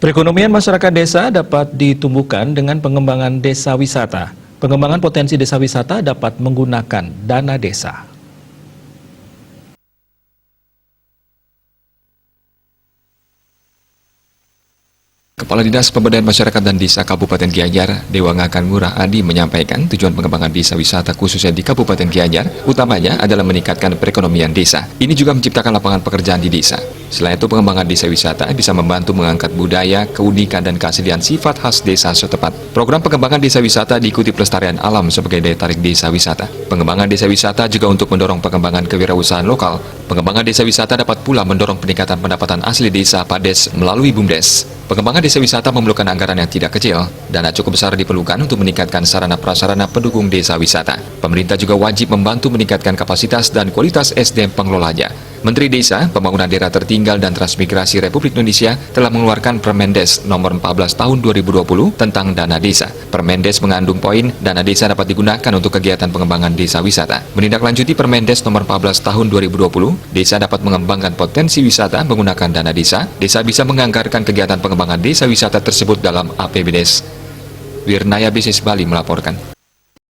Perekonomian masyarakat desa dapat ditumbuhkan dengan pengembangan desa wisata. Pengembangan potensi desa wisata dapat menggunakan dana desa. Kepala Dinas Pemberdayaan Masyarakat dan Desa Kabupaten Gianyar, Dewa Ngakan Ngurah Adi menyampaikan tujuan pengembangan desa wisata khususnya di Kabupaten Gianyar, utamanya adalah meningkatkan perekonomian desa. Ini juga menciptakan lapangan pekerjaan di desa. Selain itu, pengembangan desa wisata bisa membantu mengangkat budaya, keunikan, dan keaslian sifat khas desa setempat. Program pengembangan desa wisata diikuti pelestarian alam sebagai daya tarik desa wisata. Pengembangan desa wisata juga untuk mendorong pengembangan kewirausahaan lokal. Pengembangan desa wisata dapat pula mendorong peningkatan pendapatan asli desa PADES melalui BUMDes. Pengembangan desa wisata memerlukan anggaran yang tidak kecil. Dana cukup besar diperlukan untuk meningkatkan sarana prasarana pendukung desa wisata. Pemerintah juga wajib membantu meningkatkan kapasitas dan kualitas SDM pengelolanya. Menteri Desa, Pembangunan Daerah Tertinggal dan Transmigrasi Republik Indonesia telah mengeluarkan Permendes Nomor 14 Tahun 2020 tentang dana desa. Permendes mengandung poin dana desa dapat digunakan untuk kegiatan pengembangan desa wisata. Menindaklanjuti Permendes Nomor 14 Tahun 2020, desa dapat mengembangkan potensi wisata menggunakan dana desa. Desa bisa menganggarkan kegiatan pengembangan desa wisata tersebut dalam APBDes. Wirnaya Bisnis Bali melaporkan.